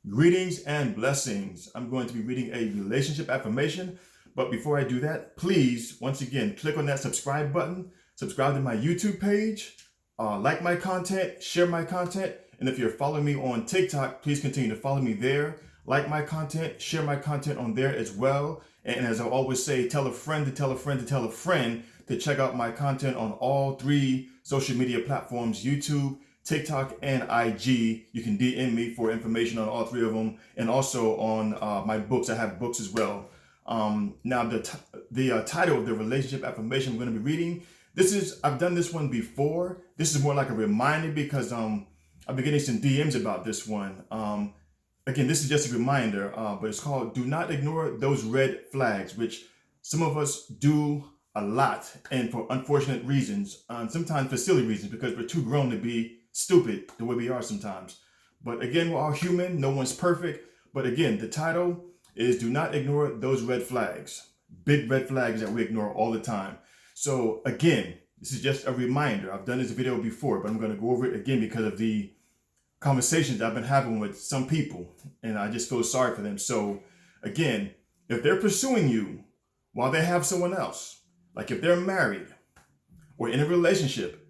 Greetings and blessings. I'm going to be reading a relationship affirmation. But before I do that, please, once again, click on that subscribe button, subscribe to my YouTube page, like my content, share my content. And if you're following me on TikTok, please continue to follow me there, like my content, share my content on there as well. And as I always say, tell a friend to tell a friend to tell a friend to check out my content on all three social media platforms, YouTube, TikTok, and IG. You can DM me for information on all three of them, and also on my books. I have books as well. Now, the title of the relationship affirmation I'm going to be reading, I've done this one before. This is more like a reminder because I've been getting some DMs about this one. Again, this is just a reminder, but it's called Do Not Ignore Those Red Flags, which some of us do a lot, and for unfortunate reasons, sometimes for silly reasons, because we're too grown to be stupid the way we are sometimes. But again, we're all human. No one's perfect. But again, the title is Do Not Ignore Those Red Flags. Big red flags that we ignore all the time. So again, this is just a reminder. I've done this video before, but I'm going to go over it again because of the conversations I've been having with some people, and I just feel sorry for them. So again, if they're pursuing you while they have someone else, like if they're married or in a relationship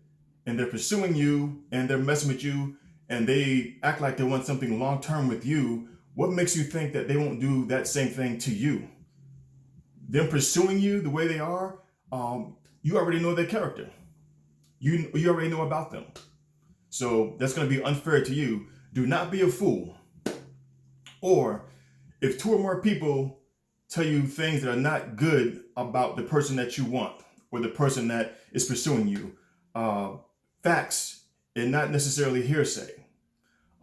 and they're pursuing you and they're messing with you and they act like they want something long-term with you, what makes you think that they won't do that same thing to you? Them pursuing you the way they are, you already know their character. You already know about them. So that's going to be unfair to you. Do not be a fool. Or if two or more people tell you things that are not good about the person that you want or the person that is pursuing you, facts and not necessarily hearsay.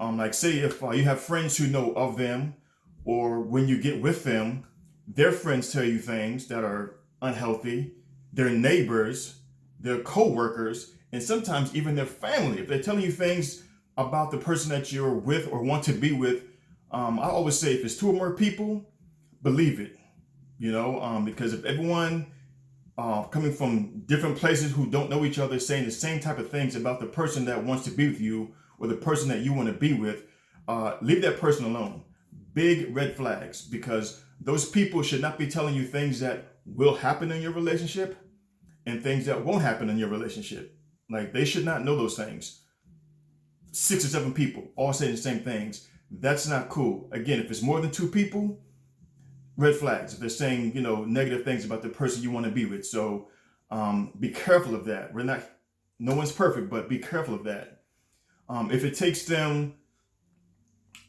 Like say if you have friends who know of them, or when you get with them, their friends tell you things that are unhealthy, their neighbors, their co-workers, and sometimes even their family. If they're telling you things about the person that you're with or want to be with, I always say if it's two or more people, believe it. Because if everyone coming from different places who don't know each other saying the same type of things about the person that wants to be with you or the person that you want to be with, leave that person alone. Big red flags, because those people should not be telling you things that will happen in your relationship and things that won't happen in your relationship. Like they should not know those things. 6 or 7 people all saying the same things. That's not cool. Again, if it's more than 2 people, red flags. If they're saying, negative things about the person you want to be with. So be careful of that. No one's perfect, but be careful of that. If it takes them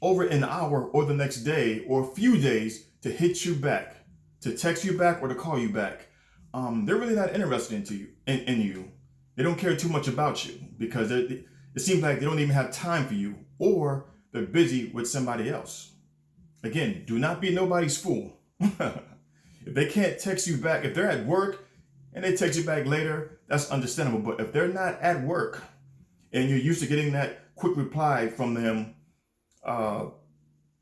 over an hour or the next day or a few days to hit you back, to text you back or to call you back, they're really not interested in you. They don't care too much about you because it seems like they don't even have time for you, or they're busy with somebody else. Again, do not be nobody's fool. If they can't text you back, if they're at work and they text you back later, that's understandable. But if they're not at work and you're used to getting that quick reply from them,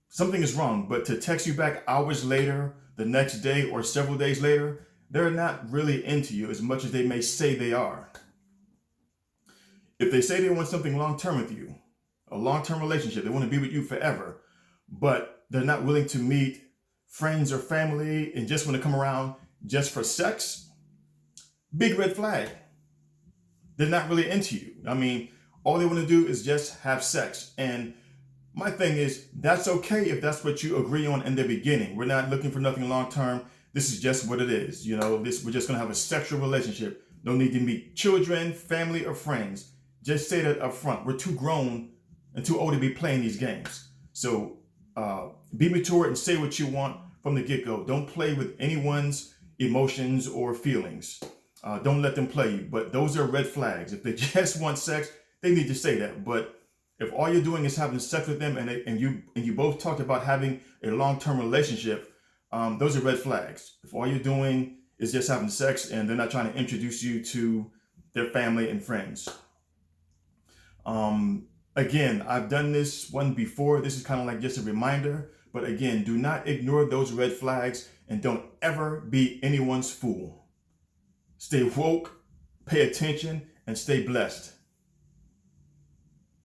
something is wrong. But to text you back hours later, the next day, or several days later, they're not really into you as much as they may say they are. If they say they want something long-term with you, a long-term relationship, they want to be with you forever, but they're not willing to meet friends or family and just want to come around just for sex, big red flag. They're not really into you. I mean, all they want to do is just have sex. And my thing is, that's okay if that's what you agree on in the beginning. We're not looking for nothing long-term. This is just what it is. We're just going to have a sexual relationship. No need to meet children, family, or friends. Just say that up front. We're too grown and too old to be playing these games. So be mature and say what you want from the get-go. Don't play with anyone's emotions or feelings. Don't let them play you. But those are red flags. If they just want sex, they need to say that. But if all you're doing is having sex with them and you both talked about having a long-term relationship, those are red flags. If all you're doing is just having sex and they're not trying to introduce you to their family and friends. Again, I've done this one before. This is kind of like just a reminder. But again, do not ignore those red flags and don't ever be anyone's fool. Stay woke, pay attention, and stay blessed.